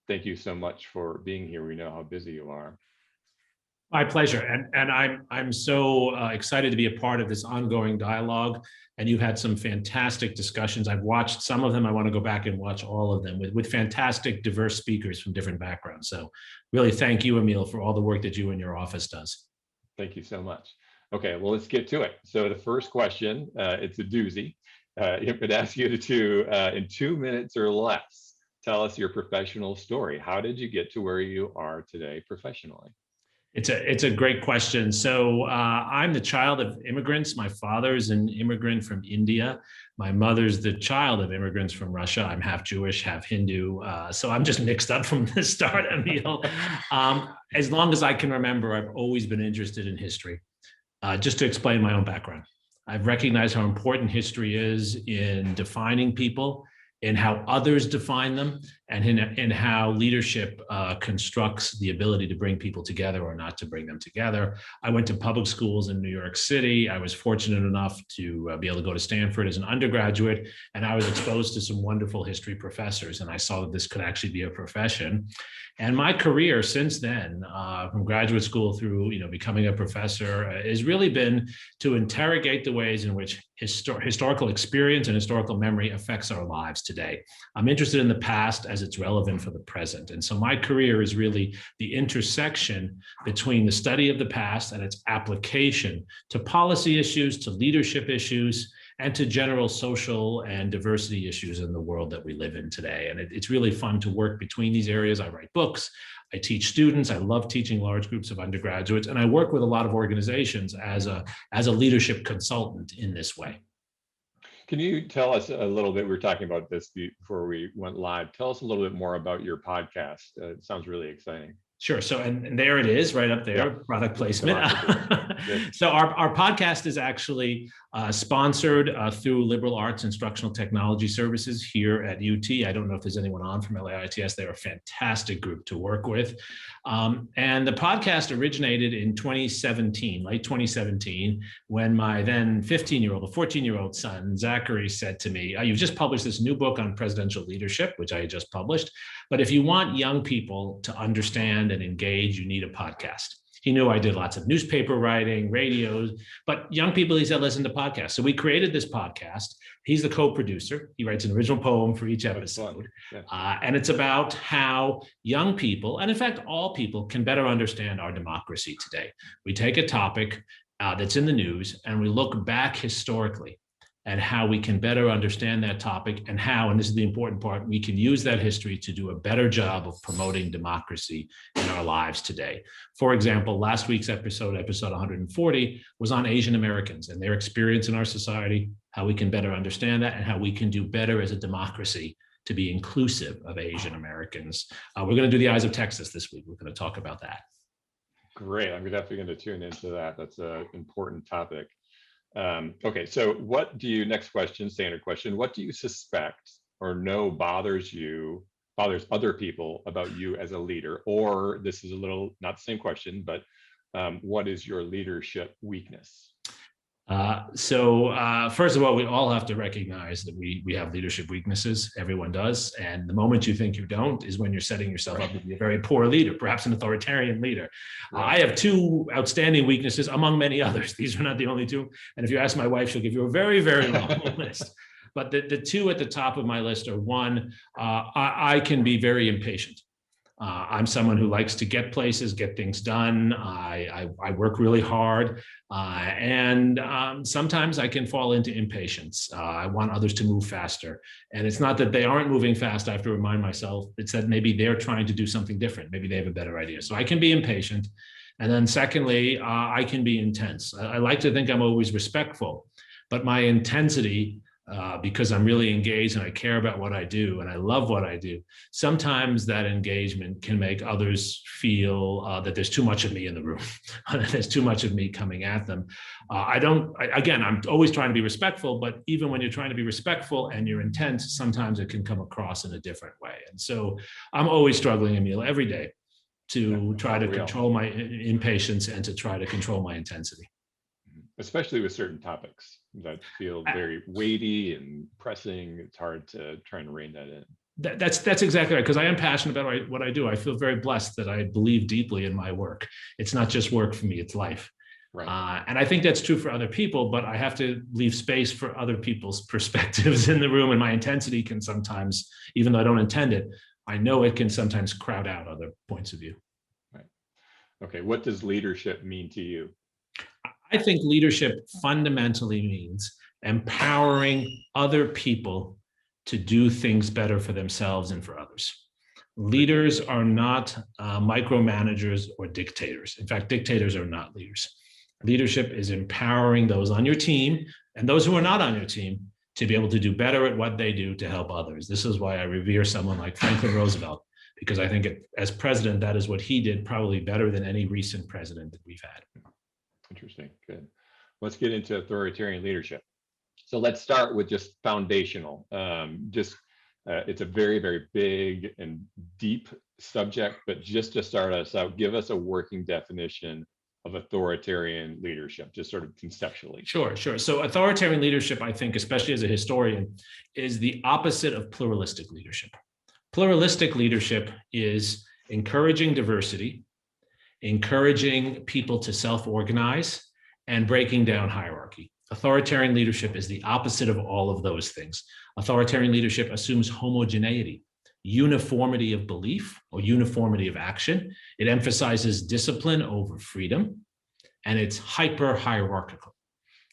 thank you so much for being here. We know how busy you are. My pleasure, and I'm so excited to be a part of this ongoing dialogue. And you've had some fantastic discussions. I've watched some of them. I want to go back and watch all of them with fantastic, diverse speakers from different backgrounds. So, really, thank you, Emil, for all the work that you and your office does. Thank you so much. Okay, well, let's get to it. So, the first question, it's a doozy. It would ask you to, in 2 minutes or less, tell us your professional story. How did you get to where you are today professionally? It's a great question. So I'm the child of immigrants. My father's an immigrant from India. My mother's the child of immigrants from Russia. I'm half Jewish, half Hindu. So I'm just mixed up from the start, Emil. As long as I can remember, I've always been interested in history. Just to explain my own background, I've recognized how important history is in defining people, in how others define them, and in how leadership constructs the ability to bring people together or not to bring them together. I went to public schools in New York City. I was fortunate enough to be able to go to Stanford as an undergraduate, and I was exposed to some wonderful history professors, and I saw that this could actually be a profession. And my career since then, from graduate school through becoming a professor, has really been to interrogate the ways in which historical experience and historical memory affects our lives today. I'm interested in the past as it's relevant for the present. And so my career is really the intersection between the study of the past and its application to policy issues, to leadership issues, and to general social and diversity issues in the world that we live in today. And it's really fun to work between these areas. I write books, I teach students, I love teaching large groups of undergraduates, and I work with a lot of organizations as a leadership consultant in this way. Can you tell us a little bit, we were talking about this before we went live, tell us a little bit more about your podcast. It sounds really exciting. Sure. So, and there it is right up there, yep. Product placement. So our podcast is actually sponsored through Liberal Arts Instructional Technology Services here at UT. I don't know if there's anyone on from LAITS. They're a fantastic group to work with. And the podcast originated in 2017, late 2017, when my then 14-year-old son, Zachary, said to me, you've just published this new book on presidential leadership, which I had just published. But if you want young people to understand and engage, you need a podcast. He knew I did lots of newspaper writing, radios, but young people, he said, listen to podcasts. So we created this podcast. He's the co-producer. He writes an original poem for each episode. Yeah. And it's about how young people, and in fact, all people, can better understand our democracy today. We take a topic that's in the news and we look back historically and how we can better understand that topic and how, and this is the important part, we can use that history to do a better job of promoting democracy in our lives today. For example, last week's episode 140, was on Asian Americans and their experience in our society, how we can better understand that and how we can do better as a democracy to be inclusive of Asian Americans. We're gonna do the Eyes of Texas this week. We're gonna talk about that. Great, I'm definitely gonna tune into that. That's an important topic. Okay, so next question, standard question, what do you suspect or know bothers other people about you as a leader? Or this is a little, not the same question, but what is your leadership weakness? So first of all, we all have to recognize that we have leadership weaknesses. Everyone does. And the moment you think you don't is when you're setting yourself up to be a very poor leader, perhaps an authoritarian leader. I have two outstanding weaknesses among many others. These are not the only two. And if you ask my wife, she'll give you a very, very long list. But the two at the top of my list are, one, I can be very impatient. I'm someone who likes to get places, get things done. I work really hard, and sometimes I can fall into impatience. I want others to move faster. And it's not that they aren't moving fast. I have to remind myself, it's that maybe they're trying to do something different. Maybe they have a better idea. So I can be impatient. And then secondly, I can be intense. I like to think I'm always respectful, but my intensity, because I'm really engaged and I care about what I do and I love what I do, sometimes that engagement can make others feel that there's too much of me in the room, there's too much of me coming at them. Again, I'm always trying to be respectful, but even when you're trying to be respectful and you're intense, sometimes it can come across in a different way. And so I'm always struggling, Emil, every day to try to control my impatience and to try to control my intensity. Especially with certain topics that feel very weighty and pressing. It's hard to try and rein that in. That's exactly right, because I am passionate about what I do. I feel very blessed that I believe deeply in my work. It's not just work for me, it's life. Right. And I think that's true for other people, but I have to leave space for other people's perspectives in the room. And my intensity can sometimes, even though I don't intend it, I know it can sometimes crowd out other points of view. Right. Okay. What does leadership mean to you? I think leadership fundamentally means empowering other people to do things better for themselves and for others. Leaders are not micromanagers or dictators. In fact, dictators are not leaders. Leadership is empowering those on your team and those who are not on your team to be able to do better at what they do to help others. This is why I revere someone like Franklin Roosevelt, because I think as president, that is what he did probably better than any recent president that we've had. Interesting. Good. Let's get into authoritarian leadership. So let's start with just foundational. It's a very, very big and deep subject, but just to start us out, give us a working definition of authoritarian leadership, just sort of conceptually. Sure. So authoritarian leadership, I think, especially as a historian, is the opposite of pluralistic leadership. Pluralistic leadership is encouraging diversity, encouraging people to self-organize, and breaking down hierarchy. Authoritarian leadership is the opposite of all of those things. Authoritarian leadership assumes homogeneity, uniformity of belief or uniformity of action. It emphasizes discipline over freedom, and it's hyper-hierarchical,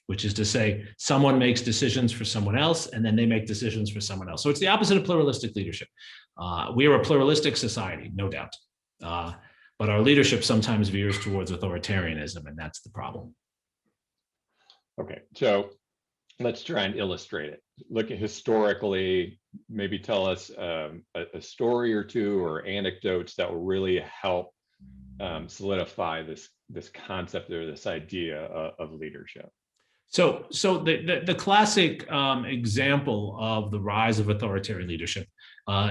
which is to say someone makes decisions for someone else, and then they make decisions for someone else. So it's the opposite of pluralistic leadership. We are a pluralistic society, no doubt. But our leadership sometimes veers towards authoritarianism, and that's the problem. Okay, so let's try and illustrate it. Look at historically, maybe tell us a story or two or anecdotes that will really help solidify this concept or this idea of leadership. So the classic example of the rise of authoritarian leadership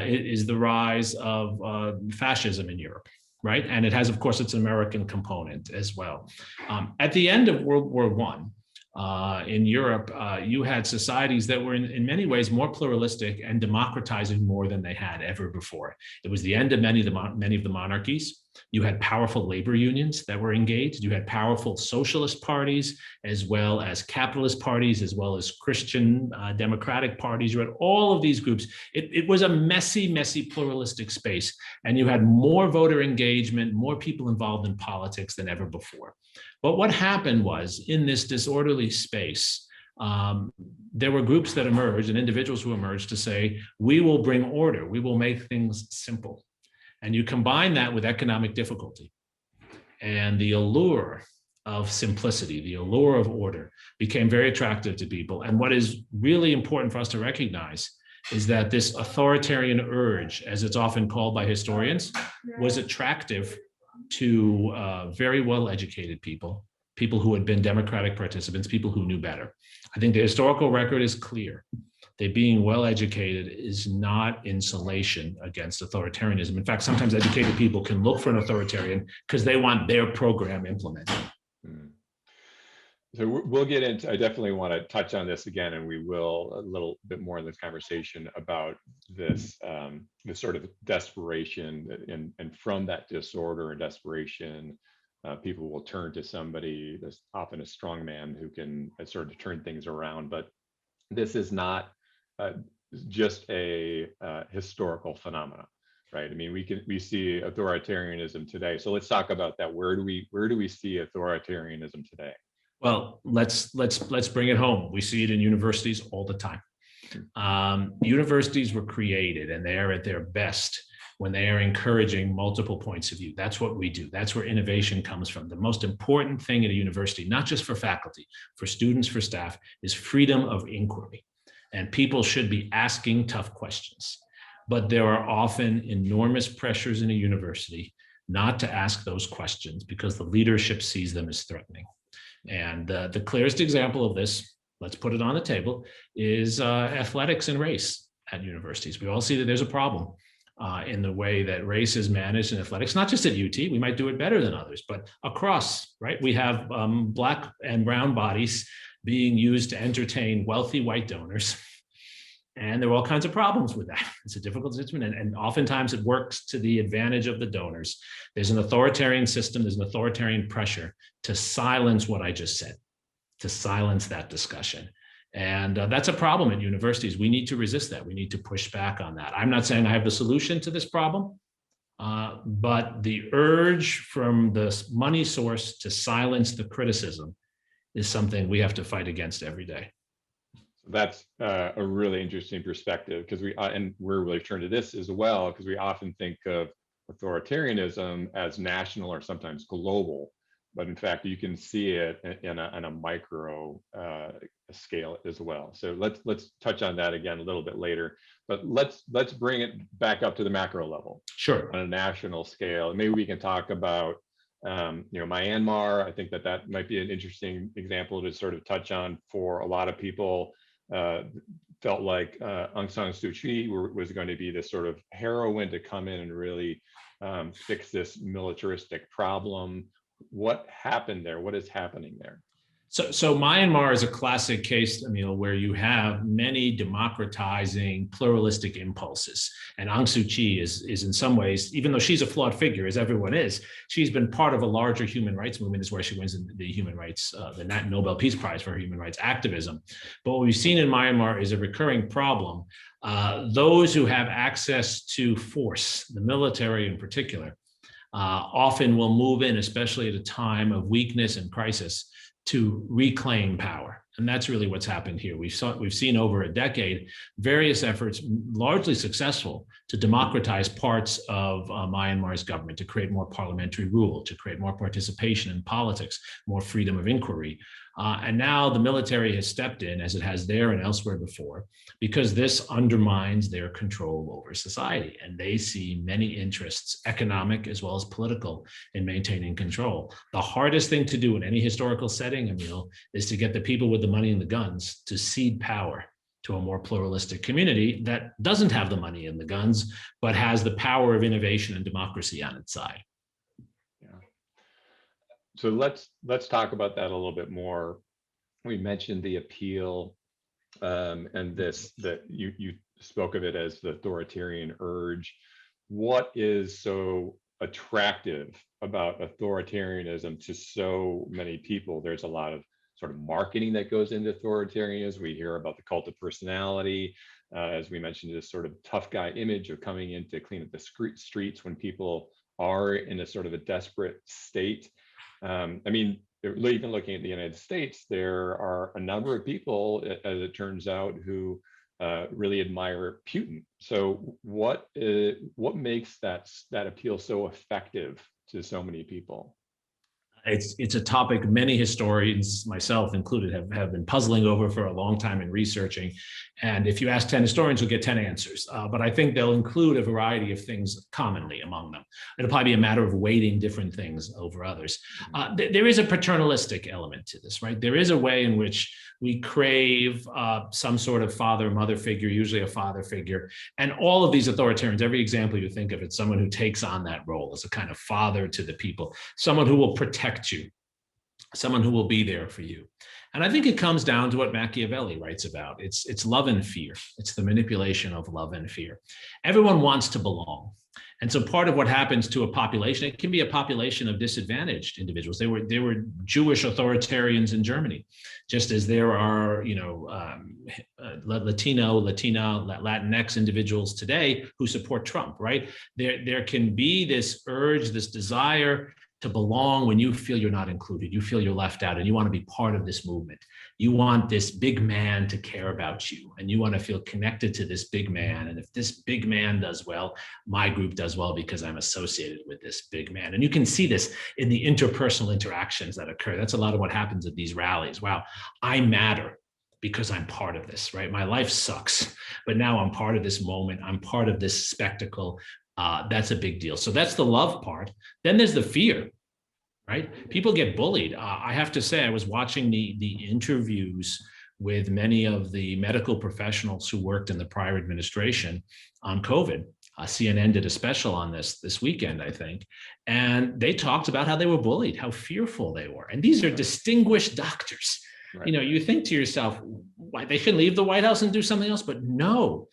is the rise of fascism in Europe, right? And it has, of course, its American component as well. At the end of World War I, in Europe, you had societies that were in many ways more pluralistic and democratizing more than they had ever before. It was the end of many of the monarchies. You had powerful labor unions that were engaged. You had powerful socialist parties, as well as capitalist parties, as well as Christian democratic parties. You had all of these groups. It was a messy, messy pluralistic space. And you had more voter engagement, more people involved in politics than ever before. But what happened was, in this disorderly space, there were groups that emerged and individuals who emerged to say, we will bring order, we will make things simple. And you combine that with economic difficulty, and the allure of simplicity, the allure of order became very attractive to people. And what is really important for us to recognize is that this authoritarian urge, as it's often called by historians, was attractive to very well-educated people, people who had been democratic participants, people who knew better. I think the historical record is clear that being well-educated is not insulation against authoritarianism. In fact, sometimes educated people can look for an authoritarian because they want their program implemented. So we'll get into, I definitely want to touch on this again, and we will a little bit more in this conversation about this, this sort of desperation, and from that disorder and desperation, people will turn to somebody, that's often a strong man who can sort of turn things around. But this is not just a historical phenomena, right? I mean, we see authoritarianism today. So let's talk about that. Where do we see authoritarianism today? Well, let's bring it home. We see it in universities all the time. Universities were created, and they are at their best when they are encouraging multiple points of view. That's what we do. That's where innovation comes from. The most important thing at a university, not just for faculty, for students, for staff, is freedom of inquiry. And people should be asking tough questions. But there are often enormous pressures in a university not to ask those questions because the leadership sees them as threatening. And the clearest example of this, let's put it on the table, is athletics and race at universities. We all see that there's a problem in the way that race is managed in athletics, not just at UT, we might do it better than others, but across, right? We have Black and brown bodies being used to entertain wealthy white donors. And there are all kinds of problems with that. It's a difficult situation, and oftentimes it works to the advantage of the donors. There's an authoritarian system, there's an authoritarian pressure to silence what I just said, to silence that discussion. And that's a problem at universities. We need to resist that. We need to push back on that. I'm not saying I have the solution to this problem, but the urge from the money source to silence the criticism is something we have to fight against every day. That's a really interesting perspective, because and we're really turned to this as well, because we often think of authoritarianism as national or sometimes global, but in fact you can see it in a micro scale as well. So let's touch on that again a little bit later, but let's bring it back up to the macro level. Sure. On a national scale. Maybe we can talk about Myanmar. I think that might be an interesting example to sort of touch on for a lot of people. Felt like Aung San Suu Kyi was going to be this sort of heroine to come in and really fix this militaristic problem. What happened there? What is happening there? So Myanmar is a classic case, Emil, where you have many democratizing, pluralistic impulses. And Aung Suu Kyi is in some ways, even though she's a flawed figure, as everyone is, she's been part of a larger human rights movement. Is where she wins the human rights, the Nobel Peace Prize for human rights activism. But what we've seen in Myanmar is a recurring problem. Those who have access to force, the military in particular, often will move in, especially at a time of weakness and crisis, to reclaim power. And that's really what's happened here. We've seen over a decade various efforts, largely successful, to democratize parts of Myanmar's government, to create more parliamentary rule, to create more participation in politics, more freedom of inquiry. And now the military has stepped in, as it has there and elsewhere before, because this undermines their control over society. And they see many interests, economic as well as political, in maintaining control. The hardest thing to do in any historical setting, Emil, is to get the people with the money and the guns to cede power to a more pluralistic community that doesn't have the money and the guns, but has the power of innovation and democracy on its side. So let's talk about that a little bit more. We mentioned the appeal, and that you spoke of it as the authoritarian urge. What is so attractive about authoritarianism to so many people? There's a lot of sort of marketing that goes into authoritarianism. We hear about the cult of personality, as we mentioned, this sort of tough guy image of coming in to clean up the streets when people are in a sort of a desperate state. I mean, even looking at the United States, there are a number of people, as it turns out, who really admire Putin. So what makes that appeal so effective to so many people? It's a topic many historians, myself included, have been puzzling over for a long time and researching. And if you ask 10 historians, you'll get 10 answers. But I think they'll include a variety of things commonly among them. It'll probably be a matter of weighting different things over others. There is a paternalistic element to this, right? There is a way in which we crave some sort of father, mother figure, usually a father figure. And all of these authoritarians, every example you think of, it's someone who takes on that role as a kind of father to the people, someone who will protect you, someone who will be there for you. And I think it comes down to what Machiavelli writes about. It's love and fear. It's the manipulation of love and fear. Everyone wants to belong. And so part of what happens to a population, it can be a population of disadvantaged individuals. There were Jewish authoritarians in Germany, just as there are, Latina, Latinx individuals today who support Trump, right? There can be this urge, this desire to belong when you feel you're not included, you feel you're left out, and you want to be part of this movement. You want this big man to care about you, and you want to feel connected to this big man. And if this big man does well, my group does well because I'm associated with this big man. And you can see this in the interpersonal interactions that occur. That's a lot of what happens at these rallies. Wow, I matter because I'm part of this, right? My life sucks, but now I'm part of this moment. I'm part of this spectacle. That's a big deal. So that's the love part. Then there's the fear, right? People get bullied. I have to say, I was watching the interviews with many of the medical professionals who worked in the prior administration on COVID. CNN did a special on this weekend, I think, and they talked about how they were bullied, how fearful they were. And these are distinguished doctors. Right. You know, you think to yourself, why they should leave the White House and do something else, but no.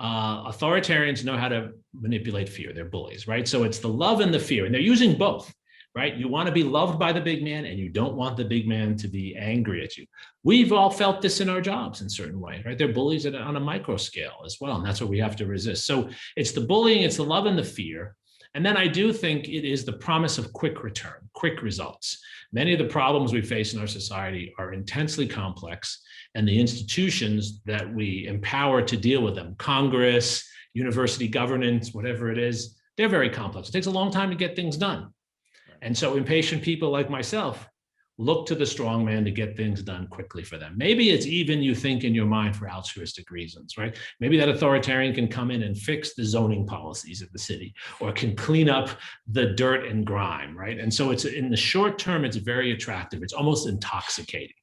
Authoritarians know how to manipulate fear. They're bullies, right? So it's the love and the fear, and they're using both, right? You want to be loved by the big man, and you don't want the big man to be angry at you. We've all felt this in our jobs in certain ways, right? They're bullies on a micro scale as well, and that's what we have to resist. So it's the bullying, it's the love and the fear. And then I do think it is the promise of quick return, quick results. Many of the problems we face in our society are intensely complex, and the institutions that we empower to deal with them, Congress, university governance, whatever it is, they're very complex. It takes a long time to get things done. And so impatient people like myself look to the strong man to get things done quickly for them. Maybe it's even, you think in your mind, for altruistic reasons, right? Maybe that authoritarian can come in and fix the zoning policies of the city, or can clean up the dirt and grime, right? And so it's, in the short term, it's very attractive. It's almost intoxicating.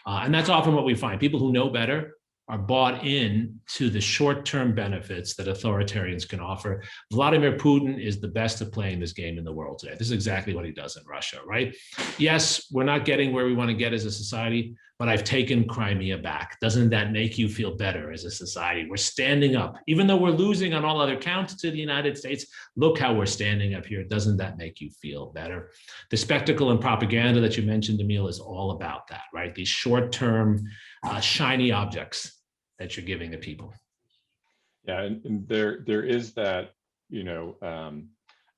And that's often what we find. People who know better are bought in to the short-term benefits that authoritarians can offer. Vladimir Putin is the best at playing this game in the world today. This is exactly what he does in Russia, right? Yes, we're not getting where we want to get as a society, but I've taken Crimea back. Doesn't that make you feel better as a society? We're standing up. Even though we're losing on all other counts to the United States, look how we're standing up here. Doesn't that make you feel better? The spectacle and propaganda that you mentioned, Emil, is all about that, right? These short-term, shiny objects that you're giving the people. Yeah, and there is that,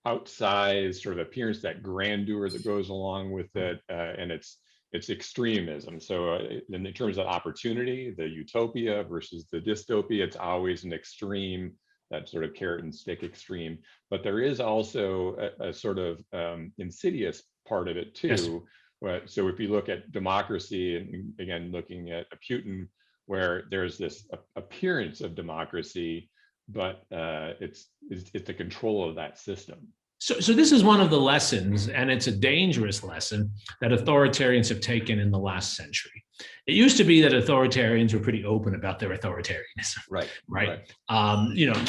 outsized sort of appearance, that grandeur that goes along with it, and it's extremism. So in terms of opportunity, the utopia versus the dystopia, it's always an extreme, that sort of carrot and stick extreme. But there is also a sort of insidious part of it too. Yes. So if you look at democracy, and again, looking at Putin, where there's this appearance of democracy, but it's the control of that system. So this is one of the lessons, and it's a dangerous lesson, that authoritarians have taken in the last century. It used to be that authoritarians were pretty open about their authoritarianism. Right.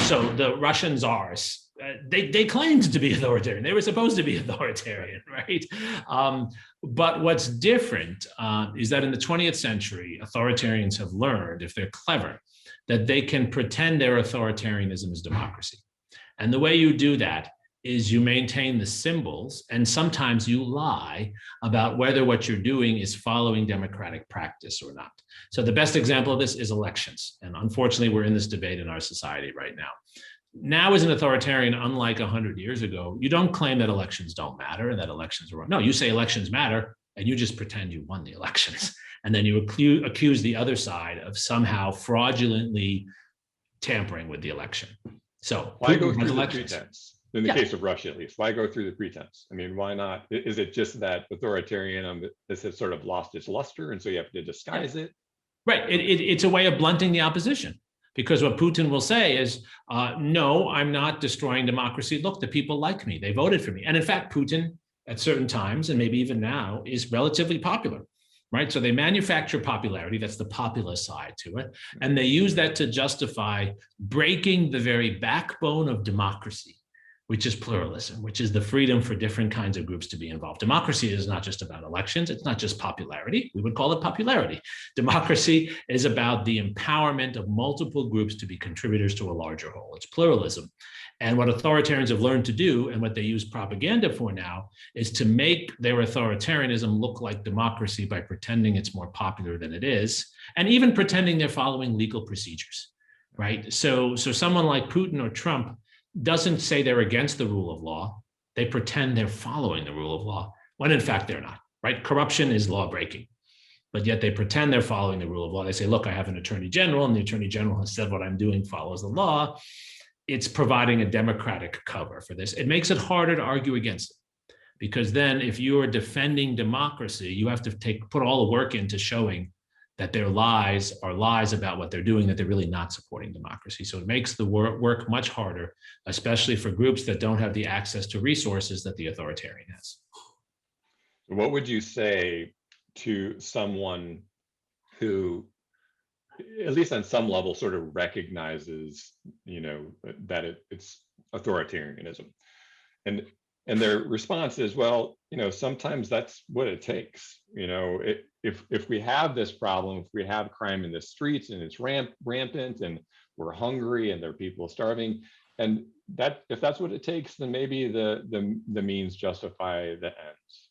So the Russian czars, they claimed to be authoritarian. They were supposed to be authoritarian, right? But what's different is that in the 20th century, authoritarians have learned, if they're clever, that they can pretend their authoritarianism is democracy. And the way you do that is you maintain the symbols, and sometimes you lie about whether what you're doing is following democratic practice or not. So the best example of this is elections. And unfortunately, we're in this debate in our society right now. Now, as an authoritarian, unlike 100 years ago, you don't claim that elections don't matter and that elections are wrong. No, you say elections matter, and you just pretend you won the elections. And then you accuse the other side of somehow fraudulently tampering with the election. So why go through the pretense? In the case of Russia, at least, why go through the pretense? I mean, why not? Is it just that authoritarian this has sort of lost its luster, and so you have to disguise it? Right. It's a way of blunting the opposition. Because what Putin will say is, no, I'm not destroying democracy. Look, the people like me. They voted for me. And in fact, Putin, at certain times, and maybe even now, is relatively popular, right? So they manufacture popularity. That's the populist side to it. And they use that to justify breaking the very backbone of democracy, which is pluralism, which is the freedom for different kinds of groups to be involved. Democracy is not just about elections. It's not just popularity. We would call it popularity. Democracy is about the empowerment of multiple groups to be contributors to a larger whole. It's pluralism. And what authoritarians have learned to do, and what they use propaganda for now, is to make their authoritarianism look like democracy by pretending it's more popular than it is, and even pretending they're following legal procedures, right? So someone like Putin or Trump doesn't say they're against the rule of law. They pretend they're following the rule of law, when in fact they're not, right? Corruption is law breaking, but yet they pretend they're following the rule of law. They say, look, I have an attorney general, and the attorney general has said what I'm doing follows the law. It's providing a democratic cover for this. It makes it harder to argue against it, because then if you are defending democracy, you have to put all the work into showing that their lies are lies about what they're doing, that they're really not supporting democracy. So it makes the work much harder, especially for groups that don't have the access to resources that the authoritarian has. What would you say to someone who, at least on some level, sort of recognizes, that it's authoritarianism, and And their response is, well, sometimes that's what it takes. If we have this problem, if we have crime in the streets and it's rampant and we're hungry and there are people starving, and that if that's what it takes, then maybe the means justify the ends.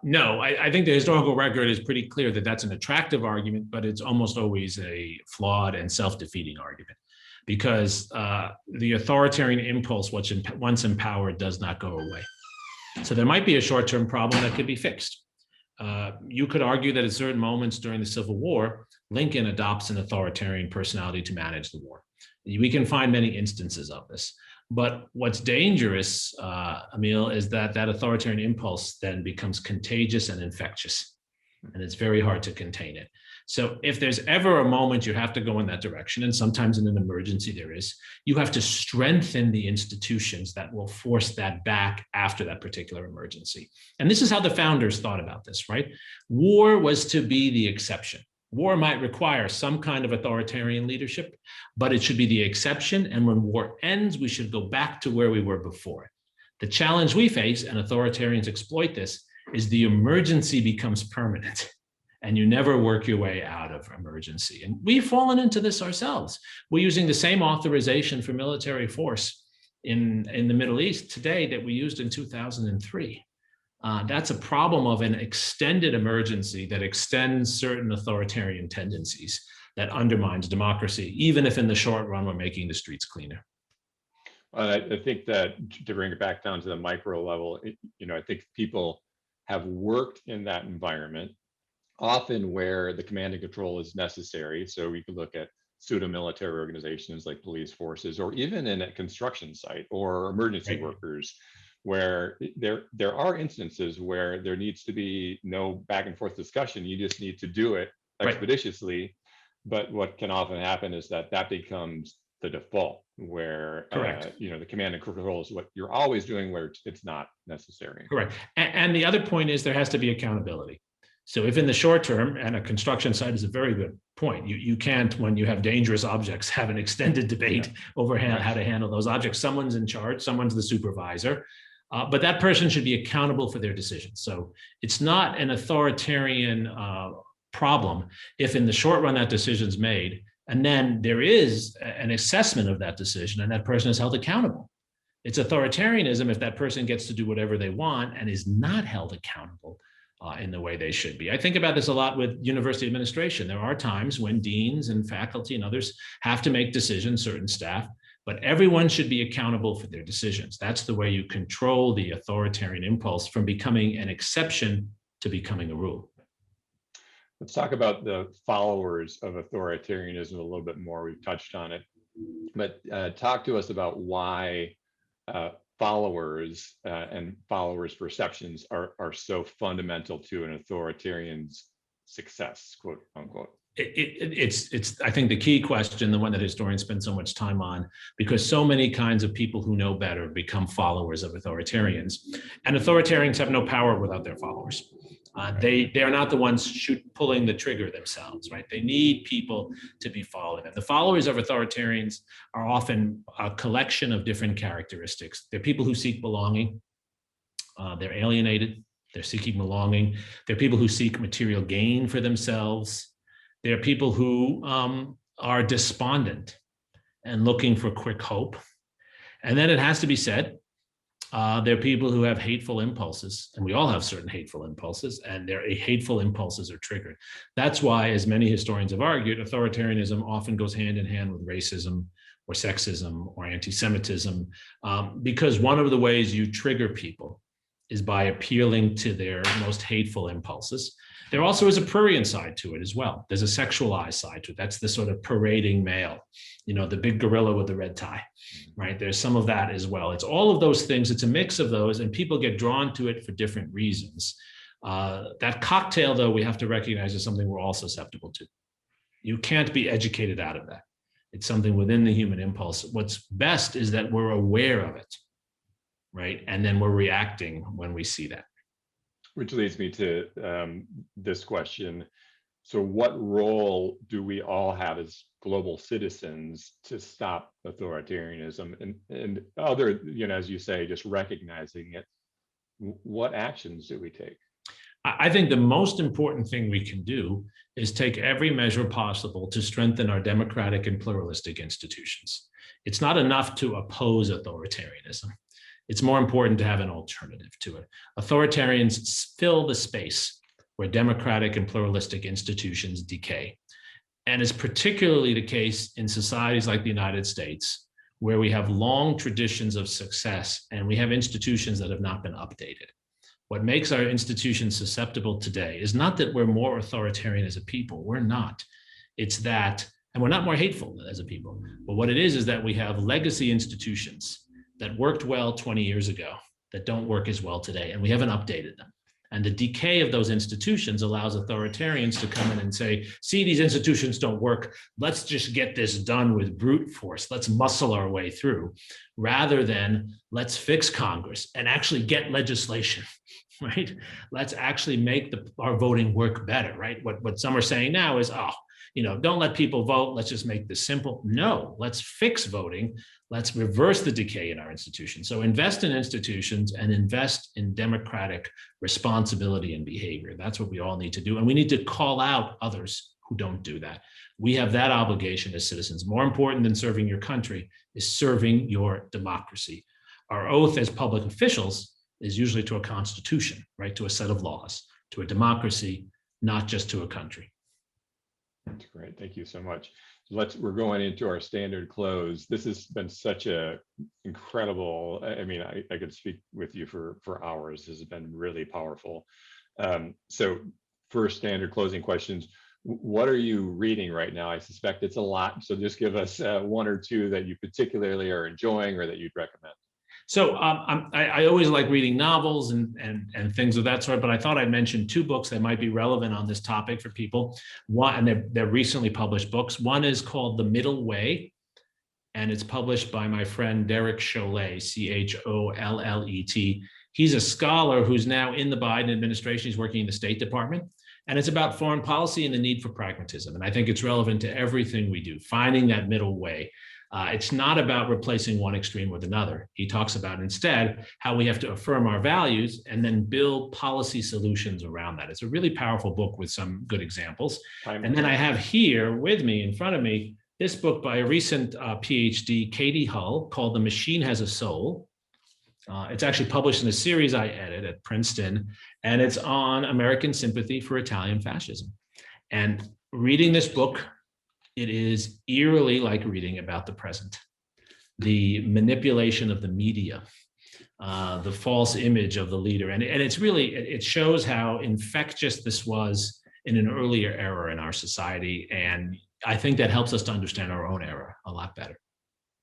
No, I think the historical record is pretty clear that that's an attractive argument, but it's almost always a flawed and self-defeating argument, because the authoritarian impulse, once empowered, does not go away. So there might be a short-term problem that could be fixed. You could argue that at certain moments during the Civil War, Lincoln adopts an authoritarian personality to manage the war. We can find many instances of this. But what's dangerous, Emil, is that authoritarian impulse then becomes contagious and infectious, and it's very hard to contain it. So if there's ever a moment you have to go in that direction, and sometimes in an emergency there is, you have to strengthen the institutions that will force that back after that particular emergency. And this is how the founders thought about this, right? War was to be the exception. War might require some kind of authoritarian leadership, but it should be the exception. And when war ends, we should go back to where we were before. The challenge we face, and authoritarians exploit this, is the emergency becomes permanent and you never work your way out of emergency. And we've fallen into this ourselves. We're using the same authorization for military force in the Middle East today that we used in 2003. That's a problem of an extended emergency that extends certain authoritarian tendencies, that undermines democracy, even if in the short run we're making the streets cleaner. I think that to bring it back down to the micro level, I think people have worked in that environment, often where the command and control is necessary. So we could look at pseudo-military organizations like police forces, or even in a construction site or emergency workers, where there are instances where there needs to be no back and forth discussion. You just need to do it expeditiously. But what can often happen is that becomes the default, where the command and control is what you're always doing, where it's not necessary. Correct. And the other point is there has to be accountability. So if in the short term, and a construction site is a very good point, you can't, when you have dangerous objects, have an extended debate over how to handle those objects. Someone's in charge, someone's the supervisor. But that person should be accountable for their decisions. So it's not an authoritarian problem if in the short run that decision's made, and then there is an assessment of that decision and that person is held accountable. It's authoritarianism if that person gets to do whatever they want and is not held accountable in the way they should be. I think about this a lot with university administration. There are times when deans and faculty and others have to make decisions, certain staff, but everyone should be accountable for their decisions. That's the way you control the authoritarian impulse from becoming an exception to becoming a rule. Let's talk about the followers of authoritarianism a little bit more. We've touched on it, but talk to us about why followers and followers' perceptions are so fundamental to an authoritarian's success, quote unquote. It's I think the key question, the one that historians spend so much time on, because so many kinds of people who know better become followers of authoritarians, and authoritarians have no power without their followers. They are not the ones pulling the trigger themselves, right? They need people to be following them. The followers of authoritarians are often a collection of different characteristics. They're people who seek belonging. They're alienated. They're seeking belonging. They're people who seek material gain for themselves. They're people who are despondent and looking for quick hope. And then it has to be said, they're people who have hateful impulses, and we all have certain hateful impulses, and their hateful impulses are triggered. That's why, as many historians have argued, authoritarianism often goes hand in hand with racism or sexism or anti-Semitism, because one of the ways you trigger people is by appealing to their most hateful impulses. There also is a prurient side to it as well. There's a sexualized side to it. That's the sort of parading male, the big gorilla with the red tie, right? There's some of that as well. It's all of those things. It's a mix of those, and people get drawn to it for different reasons. That cocktail, though, we have to recognize is something we're all susceptible to. You can't be educated out of that. It's something within the human impulse. What's best is that we're aware of it, right? And then we're reacting when we see that. Which leads me to this question. So what role do we all have as global citizens to stop authoritarianism and other, as you say, just recognizing it? What actions do we take? I think the most important thing we can do is take every measure possible to strengthen our democratic and pluralistic institutions. It's not enough to oppose authoritarianism. It's more important to have an alternative to it. Authoritarians fill the space where democratic and pluralistic institutions decay. And it's particularly the case in societies like the United States, where we have long traditions of success and we have institutions that have not been updated. What makes our institutions susceptible today is not that we're more authoritarian as a people. We're not. It's that, and we're not more hateful as a people. But what it is that we have legacy institutions that worked well 20 years ago that don't work as well today, and we haven't updated them. And the decay of those institutions allows authoritarians to come in and say, see, these institutions don't work. Let's just get this done with brute force. Let's muscle our way through, rather than let's fix Congress and actually get legislation, right? Let's actually make our voting work better, right? What some are saying now is, don't let people vote. Let's just make this simple. No, let's fix voting. Let's reverse the decay in our institutions. So invest in institutions and invest in democratic responsibility and behavior. That's what we all need to do. And we need to call out others who don't do that. We have that obligation as citizens. More important than serving your country is serving your democracy. Our oath as public officials is usually to a constitution, right? To a set of laws, to a democracy, not just to a country. That's great. Thank you so much. We're going into our standard close. This has been such a incredible, I could speak with you for hours. This has been really powerful. So first standard closing questions, what are you reading right now? I suspect it's a lot. So just give us one or two that you particularly are enjoying or that you'd recommend. So I always like reading novels and things of that sort, but I thought I'd mention two books that might be relevant on this topic for people. One, and they're recently published books. One is called The Middle Way, and it's published by my friend Derek Chollet, Chollet. He's a scholar who's now in the Biden administration. He's working in the State Department, and it's about foreign policy and the need for pragmatism. And I think it's relevant to everything we do, finding that middle way. It's not about replacing one extreme with another. He talks about instead how we have to affirm our values and then build policy solutions around that. It's a really powerful book with some good examples. And then I have here with me, in front of me, this book by a recent PhD, Katie Hull, called The Machine Has a Soul. It's actually published in a series I edit at Princeton, and it's on American sympathy for Italian fascism. And reading this book, it is eerily like reading about the present. The manipulation of the media, the false image of the leader. And it's really, it shows how infectious this was in an earlier era in our society. And I think that helps us to understand our own era a lot better.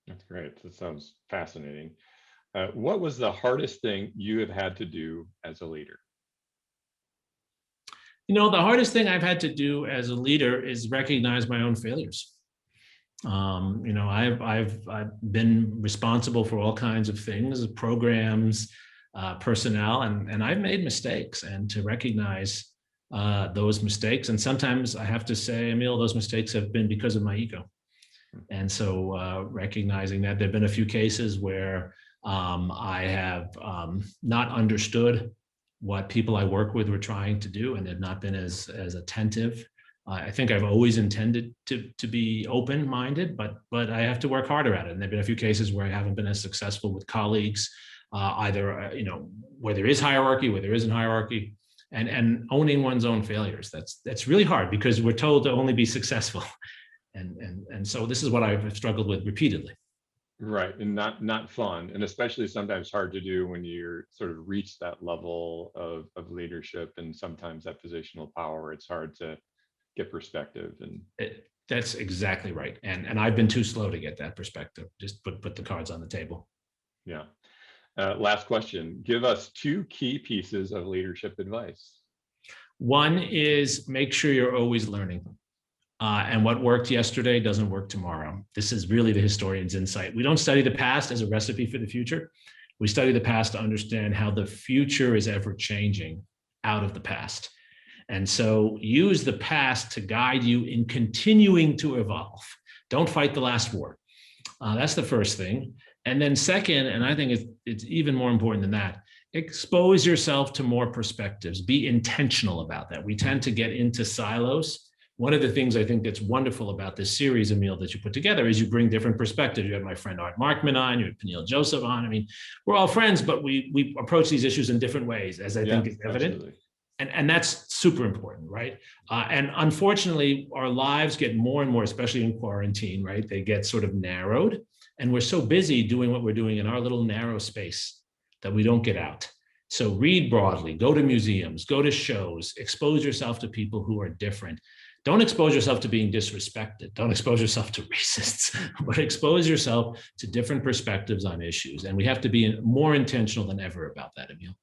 That's great. That sounds fascinating. What was the hardest thing you have had to do as a leader? The hardest thing I've had to do as a leader is recognize my own failures. I've been responsible for all kinds of things, programs, personnel, and I've made mistakes, and to recognize those mistakes. And sometimes I have to say, Emil, those mistakes have been because of my ego. And so recognizing that there've been a few cases where I have not understood what people I work with were trying to do, and have not been as attentive. I think I've always intended to be open-minded, but I have to work harder at it. And there've been a few cases where I haven't been as successful with colleagues, either where there is hierarchy, where there isn't hierarchy, and owning one's own failures. That's really hard because we're told to only be successful, and so this is what I've struggled with repeatedly. Right, and not fun, and especially sometimes hard to do when you're sort of reach that level of leadership and sometimes that positional power. It's hard to get perspective, and that's exactly right. And I've been too slow to get that perspective. Just put the cards on the table. Yeah. Last question. Give us two key pieces of leadership advice. One is make sure you're always learning. And what worked yesterday doesn't work tomorrow. This is really the historian's insight. We don't study the past as a recipe for the future. We study the past to understand how the future is ever changing out of the past. And so use the past to guide you in continuing to evolve. Don't fight the last war. That's the first thing. And then second, and I think it's even more important than that, expose yourself to more perspectives. Be intentional about that. We tend to get into silos. One of the things I think that's wonderful about this series, Emil, that you put together is you bring different perspectives. You had my friend Art Markman on, you had Peniel Joseph on. I mean, we're all friends, but we approach these issues in different ways, as I think is evident. Absolutely. And that's super important, right? And unfortunately, our lives get more and more, especially in quarantine, right? They get sort of narrowed. And we're so busy doing what we're doing in our little narrow space that we don't get out. So read broadly, go to museums, go to shows, expose yourself to people who are different. Don't expose yourself to being disrespected. Don't expose yourself to racists, but expose yourself to different perspectives on issues. And we have to be more intentional than ever about that, Emil.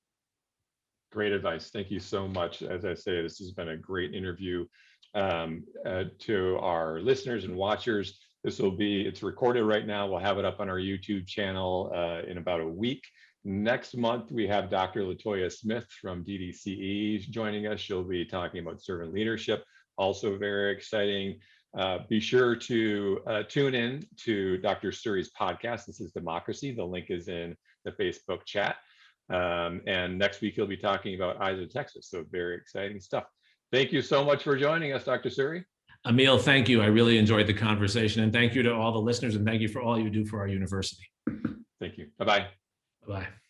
Great advice. Thank you so much. As I say, this has been a great interview. To our listeners and watchers, it's recorded right now. We'll have it up on our YouTube channel in about a week. Next month, we have Dr. Latoya Smith from DDCE joining us. She'll be talking about servant leadership, also very exciting. Be sure to tune in to Dr. Suri's podcast. This is Democracy. The link is in the Facebook chat. And next week, he'll be talking about Eyes of Texas. So very exciting stuff. Thank you so much for joining us, Dr. Suri. Emil, thank you. I really enjoyed the conversation. And thank you to all the listeners. And thank you for all you do for our university. Thank you. Bye-bye. Bye-bye.